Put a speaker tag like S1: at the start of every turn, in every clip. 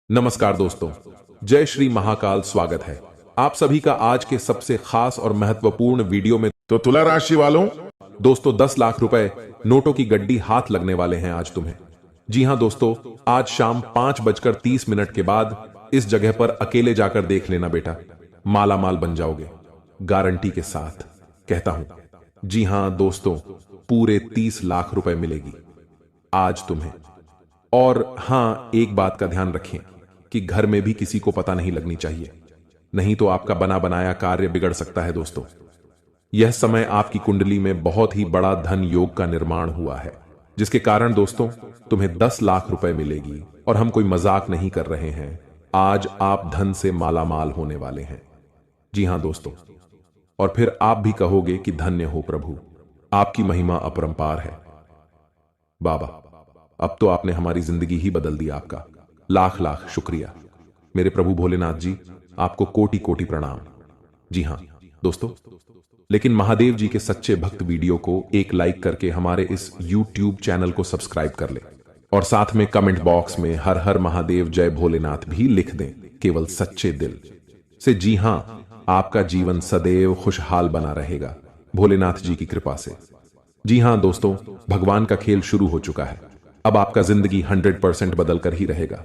S1: नमस्कार दोस्तों, जय श्री महाकाल। स्वागत है आप सभी का आज के सबसे खास और महत्वपूर्ण वीडियो में।
S2: तो तुला राशि वालों,
S1: दोस्तों 10 लाख रुपए नोटों की गड्डी हाथ लगने वाले हैं आज तुम्हें। जी हां दोस्तों, आज शाम 5:30 के बाद इस जगह पर अकेले जाकर देख लेना बेटा, माला माल बन जाओगे, गारंटी के साथ कहता हूं। जी हां दोस्तों, पूरे 30 लाख रुपए मिलेगी आज तुम्हें। और हां, एक बात का ध्यान रखें कि घर में भी किसी को पता नहीं लगनी चाहिए, नहीं तो आपका बना बनाया कार्य बिगड़ सकता है दोस्तों। यह समय आपकी कुंडली में बहुत ही बड़ा धन योग का निर्माण हुआ है, जिसके कारण दोस्तों तुम्हें 10 लाख रुपए मिलेगी। और हम कोई मजाक नहीं कर रहे हैं, आज आप धन से मालामाल होने वाले हैं। जी हां दोस्तों, और फिर आप भी कहोगे कि धन्य हो प्रभु, आपकी महिमा अपरंपार है। बाबा, अब तो आपने हमारी जिंदगी ही बदल दी। आपका लाख लाख शुक्रिया मेरे प्रभु भोलेनाथ जी, आपको कोटि कोटि प्रणाम। जी हां दोस्तों, लेकिन महादेव जी के सच्चे भक्त वीडियो को एक लाइक करके हमारे इस YouTube चैनल को सब्सक्राइब कर ले, और साथ में कमेंट बॉक्स में हर हर महादेव जय भोलेनाथ भी लिख दें, केवल सच्चे दिल से। जी हां, आपका जीवन सदैव खुशहाल बना रहेगा भोलेनाथ जी की कृपा से। जी हां दोस्तों, भगवान का खेल शुरू हो चुका है। अब आपका जिंदगी 100% बदल कर ही रहेगा।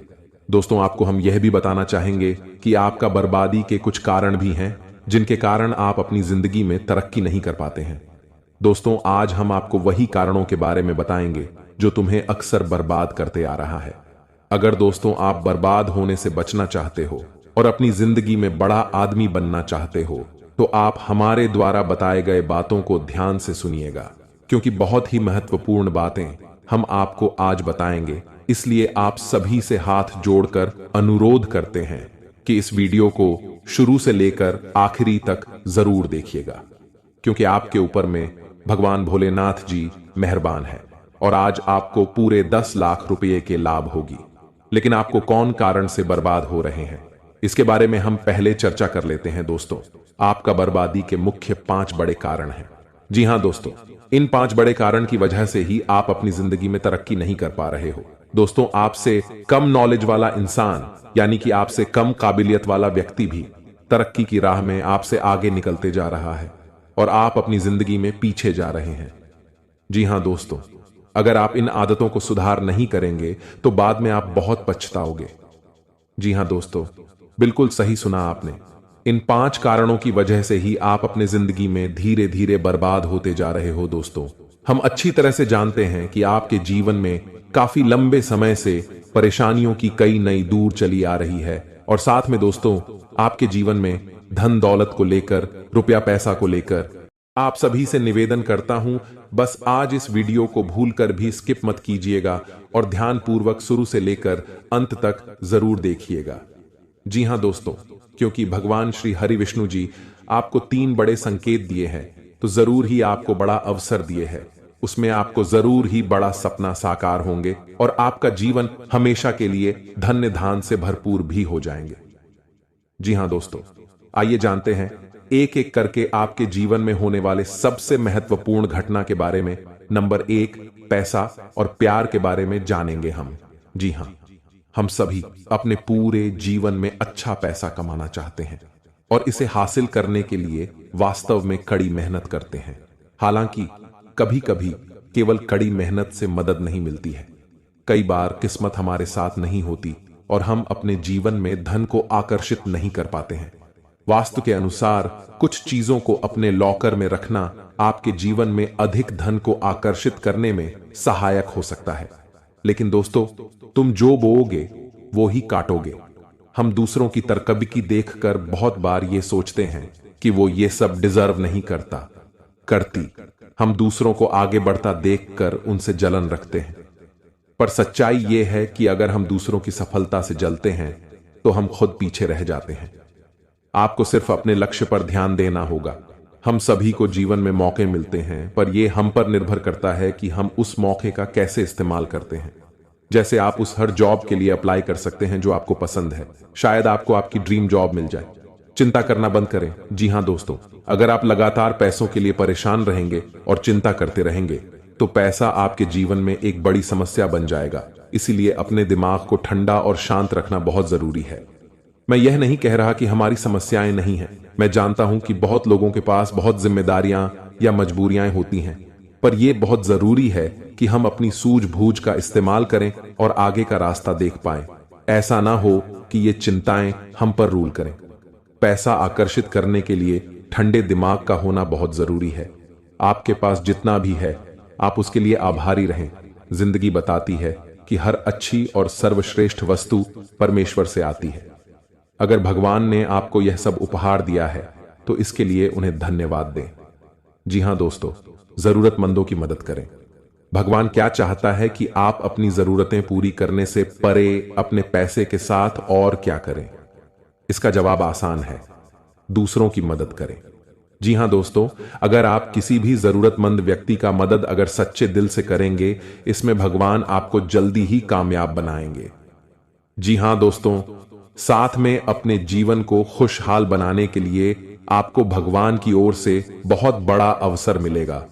S1: दोस्तों, आपको हम यह भी बताना चाहेंगे कि आपका बर्बादी के कुछ कारण भी हैं, जिनके कारण आप अपनी जिंदगी में तरक्की नहीं कर पाते हैं। दोस्तों, आज हम आपको वही कारणों के बारे में बताएंगे जो तुम्हें अक्सर बर्बाद करते आ रहा है। अगर दोस्तों आप बर्बाद होने से बचना चाहते हो और अपनी जिंदगी में बड़ा आदमी बनना चाहते हो, तो आप हमारे द्वारा बताए गए बातों को ध्यान से सुनिएगा, क्योंकि बहुत ही महत्वपूर्ण बातें हम आपको आज बताएंगे। इसलिए आप सभी से हाथ जोड़कर अनुरोध करते हैं कि इस वीडियो को शुरू से लेकर आखिरी तक जरूर देखिएगा, क्योंकि आपके ऊपर में भगवान भोलेनाथ जी मेहरबान है और आज आपको पूरे 10 लाख रुपए के लाभ होगी। लेकिन आपको कौन कारण से बर्बाद हो रहे हैं, इसके बारे में हम पहले चर्चा कर लेते हैं। दोस्तों, आपका बर्बादी के मुख्य 5 बड़े कारण हैं। जी हां दोस्तों, इन 5 बड़े कारण की वजह से ही आप अपनी जिंदगी में तरक्की नहीं कर पा रहे हो। दोस्तों, आपसे कम नॉलेज वाला इंसान, यानी कि आपसे कम काबिलियत वाला व्यक्ति भी तरक्की की राह में आपसे आगे निकलते जा रहा है और आप अपनी जिंदगी में पीछे जा रहे हैं। जी हां दोस्तों, अगर आप इन आदतों को सुधार नहीं करेंगे तो बाद में आप बहुत पछताओगे। जी हां दोस्तों, बिल्कुल सही सुना आपने। इन 5 कारणों की वजह से ही आप अपने जिंदगी में धीरे धीरे बर्बाद होते जा रहे हो। दोस्तों, हम अच्छी तरह से जानते हैं कि आपके जीवन में काफी लंबे समय से परेशानियों की कई नई दूर चली आ रही है, और साथ में दोस्तों आपके जीवन में धन दौलत को लेकर, रुपया पैसा को लेकर आप सभी से निवेदन करता हूं, बस आज इस वीडियो को भूलकर भी स्किप मत कीजिएगा और ध्यानपूर्वक शुरू से लेकर अंत तक जरूर देखिएगा। जी हां दोस्तों, क्योंकि भगवान श्री हरि विष्णु जी आपको 3 बड़े संकेत दिए हैं, तो जरूर ही आपको बड़ा अवसर दिए हैं। उसमें आपको जरूर ही बड़ा सपना साकार होंगे और आपका जीवन हमेशा के लिए धन्य धान से भरपूर भी हो जाएंगे। जी हां दोस्तों, आइए जानते हैं एक एक करके आपके जीवन में होने वाले सबसे महत्वपूर्ण घटना के बारे में। नंबर 1, पैसा और प्यार के बारे में जानेंगे हम। जी हां, हम सभी अपने पूरे जीवन में अच्छा पैसा कमाना चाहते हैं और इसे हासिल करने के लिए वास्तव में कड़ी मेहनत करते हैं। हालांकि कभी कभी केवल कड़ी मेहनत से मदद नहीं मिलती है, कई बार किस्मत हमारे साथ नहीं होती और हम अपने जीवन में धन को आकर्षित नहीं कर पाते हैं। वास्तु के अनुसार कुछ चीजों को अपने लॉकर में रखना आपके जीवन में अधिक धन को आकर्षित करने में सहायक हो सकता है। लेकिन दोस्तों, तुम जो बोओगे वो ही काटोगे। हम दूसरों की तरक्की देखकर बहुत बार ये सोचते हैं कि वो ये सब डिजर्व नहीं करती। हम दूसरों को आगे बढ़ता देखकर उनसे जलन रखते हैं, पर सच्चाई ये है कि अगर हम दूसरों की सफलता से जलते हैं तो हम खुद पीछे रह जाते हैं। आपको सिर्फ अपने लक्ष्य पर ध्यान देना होगा। हम सभी को जीवन में मौके मिलते हैं, पर यह हम पर निर्भर करता है कि हम उस मौके का कैसे इस्तेमाल करते हैं। जैसे आप उस हर जॉब के लिए अप्लाई कर सकते हैं जो आपको पसंद है। शायद आपको आपकी ड्रीम जॉब मिल जाए। चिंता करना बंद करें। जी हां दोस्तों, अगर आप लगातार पैसों के लिए परेशान रहेंगे और चिंता करते रहेंगे, तो पैसा आपके जीवन में एक बड़ी समस्या बन जाएगा इसीलिए अपने दिमाग को ठंडा और शांत रखना बहुत जरूरी है। मैं यह नहीं कह रहा कि हमारी समस्याएं नहीं हैं। मैं जानता हूं कि बहुत लोगों के पास बहुत जिम्मेदारियां या मजबूरियां होती हैं, पर यह बहुत जरूरी है कि हम अपनी सूझबूझ का इस्तेमाल करें और आगे का रास्ता देख पाएं। ऐसा ना हो कि ये चिंताएं हम पर रूल करें। पैसा आकर्षित करने के लिए ठंडे दिमाग का होना बहुत जरूरी है। आपके पास जितना भी है, आप उसके लिए आभारी रहें। जिंदगी बताती है कि हर अच्छी और सर्वश्रेष्ठ वस्तु परमेश्वर से आती है। अगर भगवान ने आपको यह सब उपहार दिया है तो इसके लिए उन्हें धन्यवाद दें। जी हां दोस्तों, जरूरतमंदों की मदद करें। भगवान क्या चाहता है कि आप अपनी जरूरतें पूरी करने से परे अपने पैसे के साथ और क्या करें? इसका जवाब आसान है, दूसरों की मदद करें। जी हां दोस्तों, अगर आप किसी भी जरूरतमंद व्यक्ति का मदद अगर सच्चे दिल से करेंगे, इसमें भगवान आपको जल्दी ही कामयाब बनाएंगे। जी हां दोस्तों, साथ में अपने जीवन को खुशहाल बनाने के लिए आपको भगवान की ओर से बहुत बड़ा अवसर मिलेगा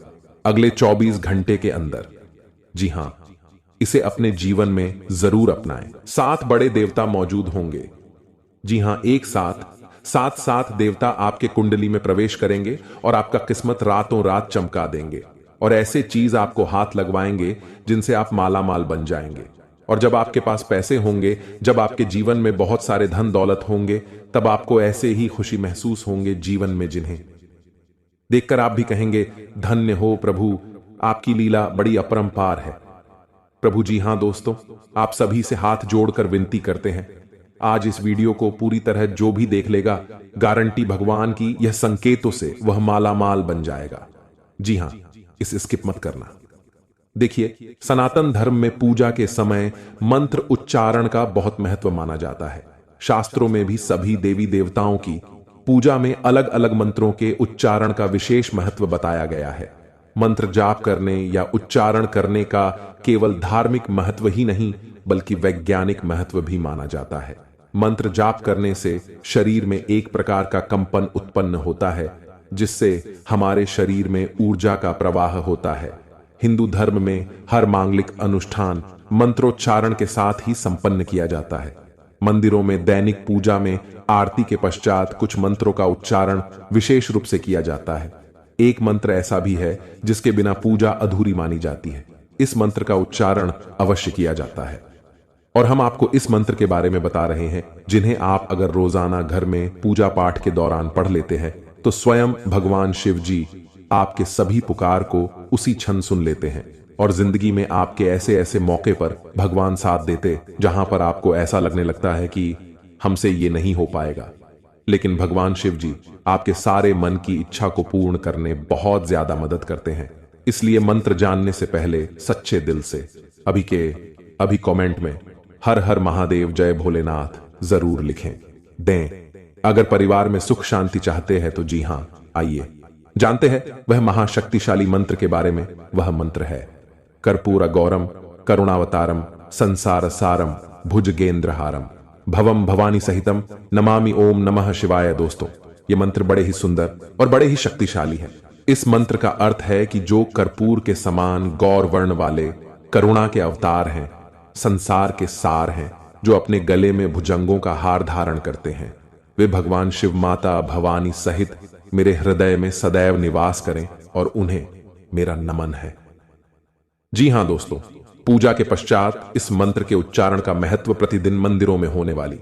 S1: अगले 24 घंटे के अंदर। जी हां, इसे अपने जीवन में जरूर अपनाएं। 7 बड़े देवता मौजूद होंगे। जी हां, एक साथ 7 देवता आपके कुंडली में प्रवेश करेंगे और आपका किस्मत रातों रात चमका देंगे और ऐसे चीज आपको हाथ लगवाएंगे जिनसे आप माला माल बन जाएंगे। और जब आपके पास पैसे होंगे, जब आपके जीवन में बहुत सारे धन दौलत होंगे, तब आपको ऐसे ही खुशी महसूस होंगे जीवन में, जिन्हें देखकर आप भी कहेंगे, धन्य हो प्रभु, आपकी लीला बड़ी अपरंपार है। प्रभु जी हां दोस्तों, आप सभी से हाथ जोड़कर विनती करते हैं, आज इस वीडियो को पूरी तरह जो भी देख लेगा, गारंटी भगवान की यह संकेतों से वह माला माल बन जाएगा। जी हां, इसे स्किप मत करना। देखिए, सनातन धर्म में पूजा के समय मंत्र उच्चारण का बहुत महत्व माना जाता है। शास्त्रों में भी सभी देवी देवताओं की पूजा में अलग अलग मंत्रों के उच्चारण का विशेष महत्व बताया गया है। मंत्र जाप करने या उच्चारण करने का केवल धार्मिक महत्व ही नहीं, बल्कि वैज्ञानिक महत्व भी माना जाता है। मंत्र जाप करने से शरीर में एक प्रकार का कंपन उत्पन्न होता है, जिससे हमारे शरीर में ऊर्जा का प्रवाह होता है। हिंदू धर्म में हर मांगलिक अनुष्ठान मंत्रोच्चारण के साथ ही संपन्न किया जाता है। मंदिरों में दैनिक पूजा में आरती के पश्चात कुछ मंत्रों का उच्चारण विशेष रूप से किया जाता है। एक मंत्र ऐसा भी है जिसके बिना पूजा अधूरी मानी जाती है। इस मंत्र का उच्चारण अवश्य किया जाता है और हम आपको इस मंत्र के बारे में बता रहे हैं, जिन्हें आप अगर रोजाना घर में पूजा पाठ के दौरान पढ़ लेते हैं तो स्वयं भगवान शिव जी आपके सभी पुकार को उसी क्षण सुन लेते हैं और जिंदगी में आपके ऐसे ऐसे मौके पर भगवान साथ देते जहां पर आपको ऐसा लगने लगता है कि हमसे ये नहीं हो पाएगा, लेकिन भगवान शिव जी आपके सारे मन की इच्छा को पूर्ण करने बहुत ज्यादा मदद करते हैं। इसलिए मंत्र जानने से पहले सच्चे दिल से अभी कमेंट में हर हर महादेव जय भोलेनाथ जरूर लिखें दें। अगर परिवार में सुख शांति चाहते हैं तो जी हां, आइए जानते हैं वह महाशक्तिशाली मंत्र के बारे में। वह मंत्र है कर्पूर गौरम करुणावतारम संसार सारम भुजगेंद्रहारम भवम भवानी सहितम नमामि ओम नमः शिवाय। दोस्तों, ये मंत्र बड़े ही सुंदर और बड़े ही शक्तिशाली है। इस मंत्र का अर्थ है कि जो कर्पूर के समान गौर वर्ण वाले करुणा के अवतार हैं, संसार के सार हैं, जो अपने गले में भुजंगों का हार धारण करते हैं, वे भगवान शिव माता भवानी सहित मेरे हृदय में सदैव निवास करें और उन्हें मेरा नमन है। जी हां दोस्तों, पूजा के पश्चात इस मंत्र के उच्चारण का महत्व प्रतिदिन मंदिरों में होने वाली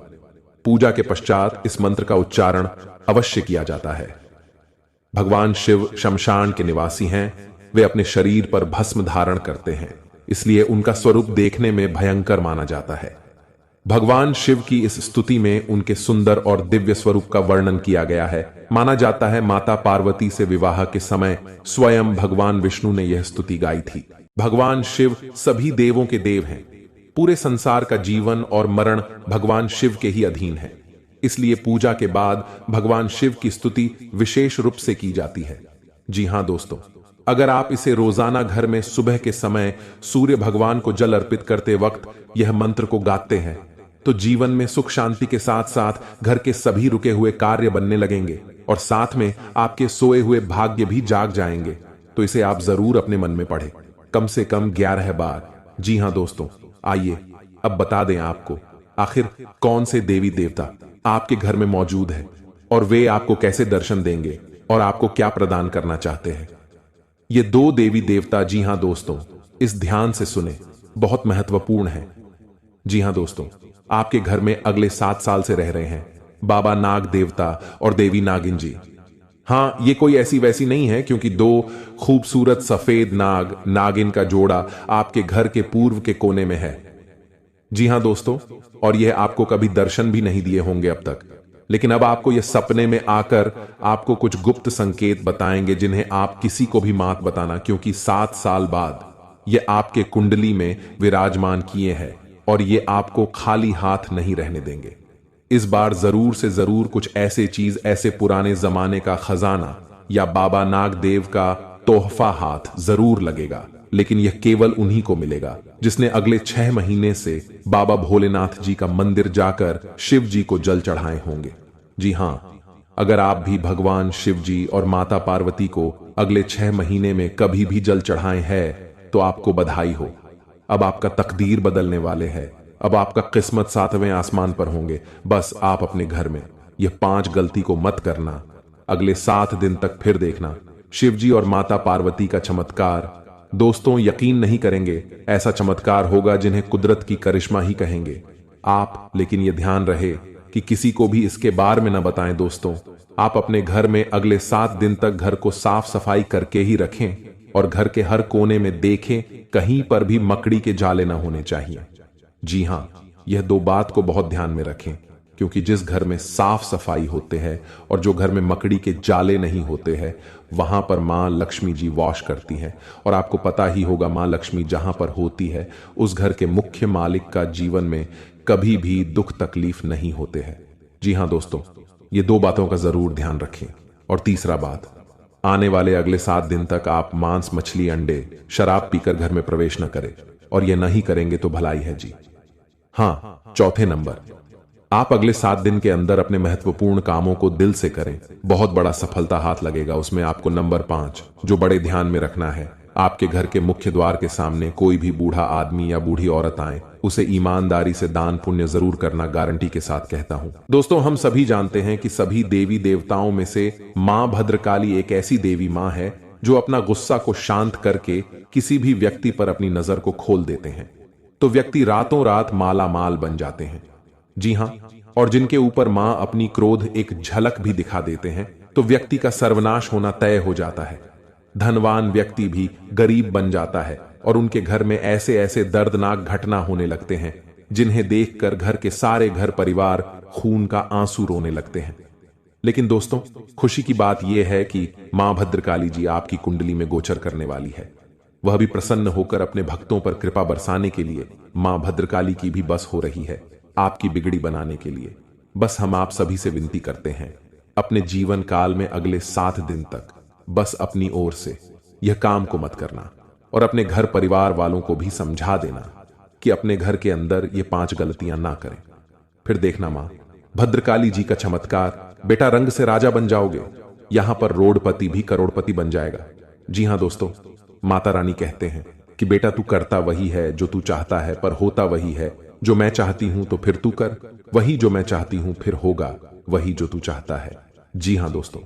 S1: पूजा के पश्चात इस मंत्र का उच्चारण अवश्य किया जाता है। भगवान शिव शमशान के निवासी हैं। वे अपने शरीर पर भस्म धारण करते हैं, इसलिए उनका स्वरूप देखने में भयंकर माना जाता है। भगवान शिव की इस स्तुति में उनके सुंदर और दिव्य स्वरूप का वर्णन किया गया है। माना जाता है माता पार्वती से विवाह के समय स्वयं भगवान विष्णु ने यह स्तुति गाई थी। भगवान शिव सभी देवों के देव हैं। पूरे संसार का जीवन और मरण भगवान शिव के ही अधीन है। इसलिए पूजा के बाद भगवान शिव की स्तुति विशेष रूप से की जाती है। जी हां दोस्तों, अगर आप इसे रोजाना घर में सुबह के समय सूर्य भगवान को जल अर्पित करते वक्त यह मंत्र को गाते हैं तो जीवन में सुख शांति के साथ साथ घर के सभी रुके हुए कार्य बनने लगेंगे और साथ में आपके सोए हुए भाग्य भी जाग जाएंगे। तो इसे आप जरूर अपने मन में पढ़ें, कम से कम 11 बार। जी हां दोस्तों, आइए अब बता दें आपको, आखिर कौन से देवी देवता आपके घर में मौजूद है और वे आपको कैसे दर्शन देंगे और आपको क्या प्रदान करना चाहते हैं। ये दो देवी देवता, जी हां दोस्तों, इस ध्यान से सुने, बहुत महत्वपूर्ण है। जी हां दोस्तों, आपके घर में अगले 7 साल से रह रहे हैं बाबा नाग देवता और देवी नागिन जी। हां, ये कोई ऐसी वैसी नहीं है, क्योंकि दो खूबसूरत सफेद नाग नागिन का जोड़ा आपके घर के पूर्व के कोने में है। जी हां दोस्तों, और यह आपको कभी दर्शन भी नहीं दिए होंगे अब तक, लेकिन अब आपको यह सपने में आकर आपको कुछ गुप्त संकेत बताएंगे जिन्हें आप किसी को भी मत बताना, क्योंकि 7 साल बाद ये आपके कुंडली में विराजमान किए हैं और ये आपको खाली हाथ नहीं रहने देंगे। इस बार जरूर से जरूर कुछ ऐसे चीज, ऐसे पुराने जमाने का खजाना या बाबा नागदेव का तोहफा हाथ जरूर लगेगा, लेकिन यह केवल उन्हीं को मिलेगा जिसने अगले 6 महीने से बाबा भोलेनाथ जी का मंदिर जाकर शिव जी को जल चढ़ाए होंगे। जी हां, अगर आप भी भगवान शिव जी और माता पार्वती को अगले 6 महीने में कभी भी जल चढ़ाए हैं तो आपको बधाई हो। अब आपका तकदीर बदलने वाले हैं। अब आपका किस्मत 7वें आसमान पर होंगे। बस आप अपने घर में यह 5 गलती को मत करना। अगले 7 दिन तक फिर देखना शिवजी और माता पार्वती का चमत्कार। दोस्तों, यकीन नहीं करेंगे, ऐसा चमत्कार होगा जिन्हें कुदरत की करिश्मा ही कहेंगे आप। लेकिन यह ध्यान रहे कि किसी को भी इसके बारे में न बताएं। दोस्तों, आप अपने घर में अगले 7 दिन तक घर को साफ सफाई करके ही रखें और घर के हर कोने में देखें, कहीं पर भी मकड़ी के जाले न होने चाहिए। जी हां, यह 2 बात को बहुत ध्यान में रखें, क्योंकि जिस घर में साफ सफाई होते हैं और जो घर में मकड़ी के जाले नहीं होते हैं, वहां पर मां लक्ष्मी जी वास करती हैं। और आपको पता ही होगा, मां लक्ष्मी जहां पर होती है उस घर के मुख्य मालिक का जीवन में कभी भी दुख तकलीफ नहीं होते हैं। जी हां दोस्तों, ये 2 बातों का जरूर ध्यान रखें। और तीसरा बात, आने वाले अगले 7 दिन तक आप मांस, मछली, अंडे, शराब पीकर घर में प्रवेश न करें, और यह नहीं करेंगे तो भलाई है जी। हां, चौथे नंबर, आप अगले 7 दिन के अंदर अपने महत्वपूर्ण कामों को दिल से करें, बहुत बड़ा सफलता हाथ लगेगा। उसमें आपको नंबर 5 जो बड़े ध्यान में रखना है, आपके घर के मुख्य द्वार के सामने कोई भी बूढ़ा आदमी या बूढ़ी औरत आए, उसे ईमानदारी से दान पुण्य जरूर करना, गारंटी के साथ कहता हूं। दोस्तों, हम सभी जानते हैं कि सभी देवी देवताओं में से मां भद्रकाली एक ऐसी देवी मां है जो अपना गुस्सा को शांत करके किसी भी व्यक्ति पर अपनी नजर को खोल देते हैं तो व्यक्ति रातों रात माला माल बन जाते हैं। जी हां, और जिनके ऊपर मां अपनी क्रोध एक झलक भी दिखा देते हैं तो व्यक्ति का सर्वनाश होना तय हो जाता है। धनवान व्यक्ति भी गरीब बन जाता है और उनके घर में ऐसे ऐसे दर्दनाक घटना होने लगते हैं जिन्हें देखकर घर के सारे घर परिवार खून का आंसू रोने लगते हैं। लेकिन दोस्तों, खुशी की बात यह है कि मां भद्रकाली जी आपकी कुंडली में गोचर करने वाली है। वह भी प्रसन्न होकर अपने भक्तों पर कृपा बरसाने के लिए मां भद्रकाली की भी बस हो रही है आपकी बिगड़ी बनाने के लिए। बस हम आप सभी से विनती करते हैं, अपने जीवन काल में अगले 7 दिन तक बस अपनी ओर से यह काम को मत करना और अपने घर परिवार वालों को भी समझा देना कि अपने घर के अंदर ये 5 गलतियां ना करें। फिर देखना मां भद्रकाली जी का चमत्कार। बेटा, रंग से राजा बन जाओगे। यहां पर रोडपति भी करोड़पति बन जाएगा। जी हां दोस्तों, माता रानी कहते हैं कि बेटा, तू करता वही है जो तू चाहता है, पर होता वही है जो मैं चाहती हूं, तो फिर तू कर वही जो मैं चाहती हूं, फिर होगा वही जो तू चाहता है। जी हां दोस्तों,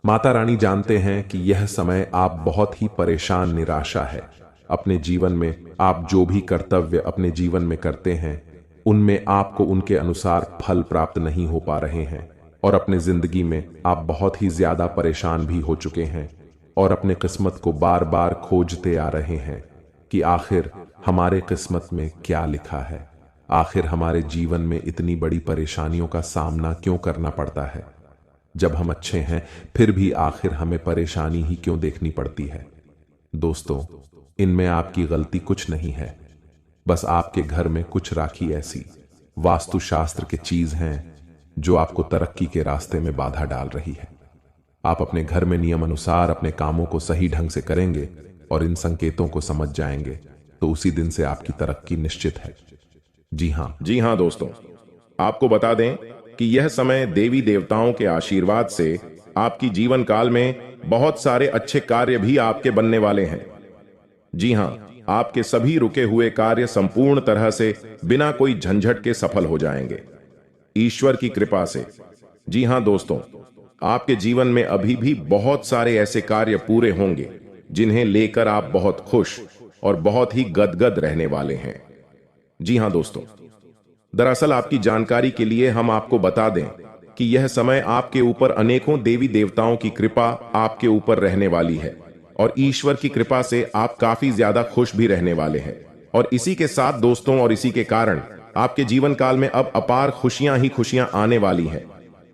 S1: माता रानी जानते हैं कि यह समय आप बहुत ही परेशान, निराशा है। अपने जीवन में आप जो भी कर्तव्य अपने जीवन में करते हैं उनमें आपको उनके अनुसार फल प्राप्त नहीं हो पा रहे हैं और अपने जिंदगी में आप बहुत ही ज्यादा परेशान भी हो चुके हैं और अपने किस्मत को बार बार खोजते आ रहे हैं कि आखिर हमारे किस्मत में क्या लिखा है, आखिर हमारे जीवन में इतनी बड़ी परेशानियों का सामना क्यों करना पड़ता है। जब हम अच्छे हैं फिर भी आखिर हमें परेशानी ही क्यों देखनी पड़ती है। दोस्तों, इनमें आपकी गलती कुछ नहीं है, बस आपके घर में कुछ राखी ऐसी वास्तुशास्त्र की चीज हैं जो आपको तरक्की के रास्ते में बाधा डाल रही है। आप अपने घर में नियम अनुसार अपने कामों को सही ढंग से करेंगे और इन संकेतों को समझ जाएंगे तो उसी दिन से आपकी तरक्की निश्चित है। जी हाँ दोस्तों, आपको बता दें कि यह समय देवी देवताओं के आशीर्वाद से आपकी जीवन काल में बहुत सारे अच्छे कार्य भी आपके बनने वाले हैं। जी हाँ,
S2: आपके सभी रुके हुए कार्य संपूर्ण तरह से बिना कोई झंझट के सफल हो जाएंगे ईश्वर की कृपा से। जी हां दोस्तों, आपके जीवन में अभी भी बहुत सारे ऐसे कार्य पूरे होंगे जिन्हें लेकर आप बहुत खुश और बहुत ही गदगद रहने वाले हैं। जी हां दोस्तों, दरअसल आपकी जानकारी के लिए हम आपको बता दें कि यह समय आपके ऊपर अनेकों देवी देवताओं की कृपा आपके ऊपर रहने वाली है और ईश्वर की कृपा से आप काफी ज्यादा खुश भी रहने वाले हैं। और इसी के साथ दोस्तों, और इसी के कारण आपके जीवन काल में अब अपार खुशियां ही खुशियां आने वाली हैं।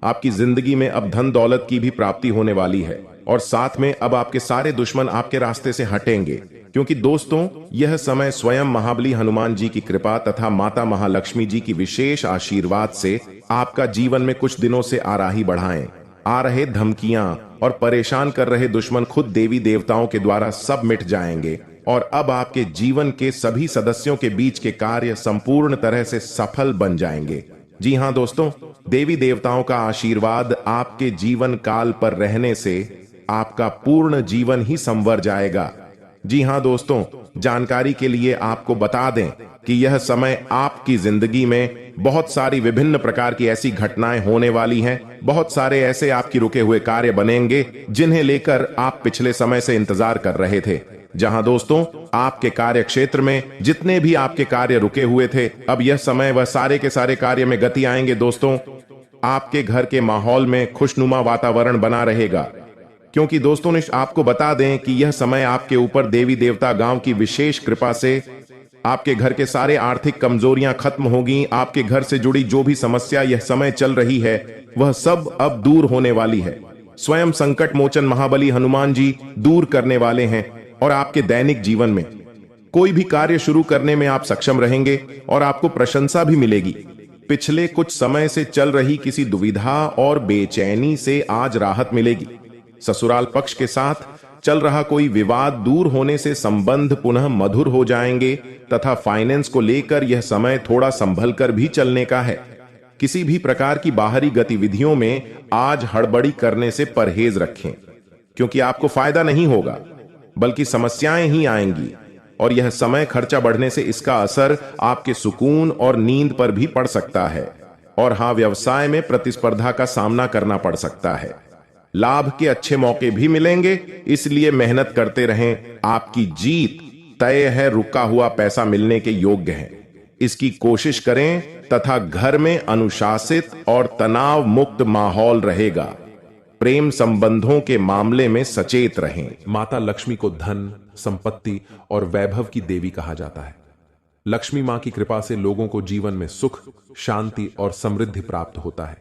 S2: आपकी जिंदगी में अब धन दौलत की भी प्राप्ति होने वाली है और साथ में अब आपके सारे दुश्मन आपके रास्ते से हटेंगे, क्योंकि दोस्तों यह समय स्वयं महाबली हनुमान जी की कृपा तथा माता महालक्ष्मी जी की विशेष आशीर्वाद से आपका जीवन में कुछ दिनों से आराही बढ़ाएं। आ रहे धमकियां और परेशान कर रहे दुश्मन खुद देवी देवताओं के द्वारा सब मिट जाएंगे और अब आपके जीवन के सभी सदस्यों के बीच के कार्य संपूर्ण तरह से सफल बन जाएंगे। जी हां दोस्तों, देवी देवताओं का आशीर्वाद आपके जीवन काल पर रहने से आपका पूर्ण जीवन ही संवर जाएगा। जी हां दोस्तों, जानकारी के लिए आपको बता दें कि यह समय आपकी जिंदगी में बहुत सारी विभिन्न प्रकार की ऐसी घटनाएं होने वाली हैं। बहुत सारे ऐसे आपकी रुके हुए कार्य बनेंगे जिन्हें लेकर आप पिछले समय से इंतजार कर रहे थे। जहां दोस्तों आपके कार्य क्षेत्र में जितने भी आपके कार्य रुके हुए थे, अब यह समय वह सारे के सारे कार्य में गति आएंगे। दोस्तों, आपके घर के माहौल में खुशनुमा वातावरण बना रहेगा, क्योंकि दोस्तों ने आपको बता दें कि यह समय आपके ऊपर देवी देवता गांव की विशेष कृपा से आपके घर के सारे आर्थिक कमजोरियां खत्म होगी। आपके घर से जुड़ी जो भी समस्या यह समय चल रही है वह सब अब दूर होने वाली है। स्वयं संकट मोचन महाबली हनुमान जी दूर करने वाले हैं और आपके दैनिक जीवन में कोई भी कार्य शुरू करने में आप सक्षम रहेंगे और आपको प्रशंसा भी मिलेगी। पिछले कुछ समय से चल रही किसी दुविधा और बेचैनी से आज राहत मिलेगी। ससुराल पक्ष के साथ चल रहा कोई विवाद दूर होने से संबंध पुनः मधुर हो जाएंगे तथा फाइनेंस को लेकर यह समय थोड़ा संभल कर भी चलने का है। किसी भी प्रकार की बाहरी गतिविधियों में आज हड़बड़ी करने से परहेज रखें, क्योंकि आपको फायदा नहीं होगा बल्कि समस्याएं ही आएंगी और यह समय खर्चा बढ़ने से इसका असर आपके सुकून और नींद पर भी पड़ सकता है। और हां, व्यवसाय में प्रतिस्पर्धा का सामना करना पड़ सकता है। लाभ के अच्छे मौके भी मिलेंगे, इसलिए मेहनत करते रहें। आपकी जीत तय है, रुका हुआ पैसा मिलने के योग्य है, इसकी कोशिश करें तथा घर में अनुशासित और तनाव मुक्त माहौल रहेगा। प्रेम संबंधों के मामले में सचेत रहें।
S1: माता लक्ष्मी को धन, संपत्ति और वैभव की देवी कहा जाता है। लक्ष्मी मां की कृपा से लोगों को जीवन में सुख, शांति और समृद्धि प्राप्त होता है।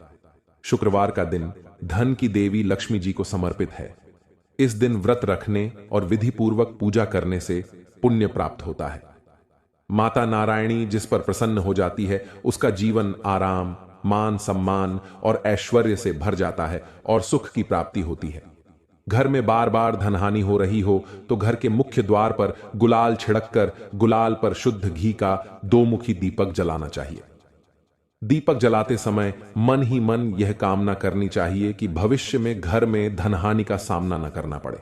S1: शुक्रवार का दिन धन की देवी लक्ष्मी जी को समर्पित है। इस दिन व्रत रखने और विधि पूर्वक पूजा करने से पुण्य प्राप्त होता है। माता नारायणी जिस पर प्रसन्न हो जाती है उसका जीवन आराम, मान सम्मान और ऐश्वर्य से भर जाता है और सुख की प्राप्ति होती है। घर में बार बार धनहानि हो रही हो तो घर के मुख्य द्वार पर गुलाल छिड़ककर गुलाल पर शुद्ध घी का 2 मुखी दीपक जलाना चाहिए। दीपक जलाते समय मन ही मन यह कामना करनी चाहिए कि भविष्य में घर में धनहानि का सामना न करना पड़े।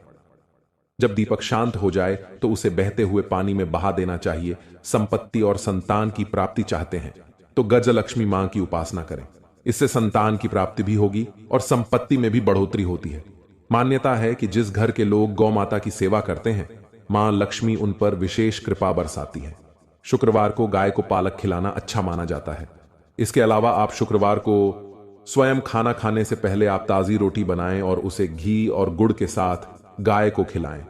S1: जब दीपक शांत हो जाए तो उसे बहते हुए पानी में बहा देना चाहिए। संपत्ति और संतान की प्राप्ति चाहते हैं तो गजलक्ष्मी मां की उपासना करें। इससे संतान की प्राप्ति भी होगी और संपत्ति में भी बढ़ोतरी होती है। मान्यता है कि जिस घर के लोग गौ माता की सेवा करते हैं, मां लक्ष्मी उन पर विशेष कृपा बरसाती है। शुक्रवार को गाय को पालक खिलाना अच्छा माना जाता है। इसके अलावा आप शुक्रवार को स्वयं खाना खाने से पहले आप ताजी रोटी बनाएं और उसे घी और गुड़ के साथ गाय को खिलाएं।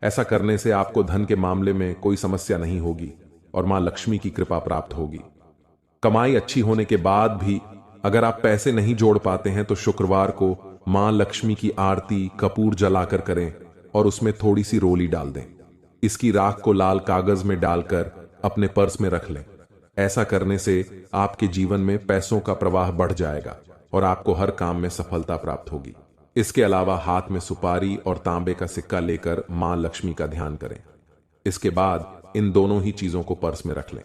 S1: ऐसा करने से आपको धन के मामले में कोई समस्या नहीं होगी और मां लक्ष्मी की कृपा प्राप्त होगी। कमाई अच्छी होने के बाद भी अगर आप पैसे नहीं जोड़ पाते हैं तो शुक्रवार को मां लक्ष्मी की आरती कपूर जलाकर करें और उसमें थोड़ी सी रोली डाल दें। इसकी राख को लाल कागज में डालकर अपने पर्स में रख लें। ऐसा करने से आपके जीवन में पैसों का प्रवाह बढ़ जाएगा और आपको हर काम में सफलता प्राप्त होगी। इसके अलावा हाथ में सुपारी और तांबे का सिक्का लेकर मां लक्ष्मी का ध्यान करें। इसके बाद इन दोनों ही चीजों को पर्स में रख लें।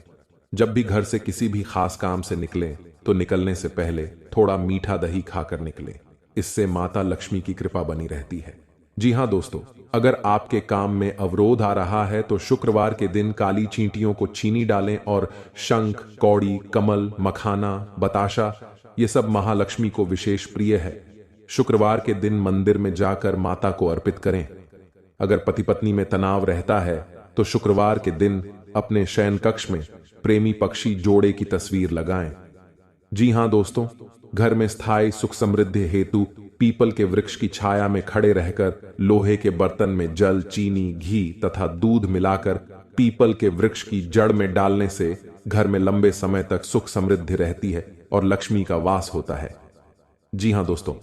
S1: जब भी घर से किसी भी खास काम से निकलें तो निकलने से पहले थोड़ा मीठा दही खाकर निकलें। इससे माता लक्ष्मी की कृपा बनी रहती है। जी हां दोस्तों, अगर आपके काम में अवरोध आ रहा है तो शुक्रवार के दिन काली चींटियों को चीनी डालें और शंख, कौड़ी, कमल, मखाना, बताशा ये सब महालक्ष्मी को विशेष प्रिय है। शुक्रवार के दिन मंदिर में जाकर माता को अर्पित करें। अगर पति पत्नी में तनाव रहता है तो शुक्रवार के दिन अपने शयन कक्ष में प्रेमी पक्षी जोड़े की तस्वीर लगाएं। जी हां दोस्तों, घर में स्थायी सुख समृद्धि हेतु पीपल के वृक्ष की छाया में खड़े रहकर लोहे के बर्तन में जल, चीनी, घी तथा दूध मिलाकर पीपल के वृक्ष की जड़ में डालने से घर में लंबे समय तक सुख समृद्धि रहती है और लक्ष्मी का वास होता है। जी हां दोस्तों,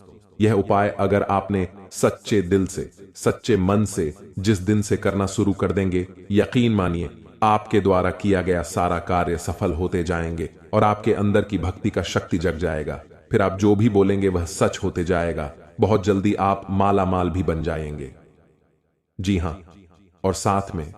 S1: यह उपाय अगर आपने सच्चे दिल से, सच्चे मन से जिस दिन से करना शुरू कर देंगे, यकीन मानिए आपके द्वारा किया गया सारा कार्य सफल होते जाएंगे और आपके अंदर की भक्ति का शक्ति जग जाएगा। फिर आप जो भी बोलेंगे वह सच होते जाएगा। बहुत जल्दी आप माला माल भी बन जाएंगे। जी हां, और साथ में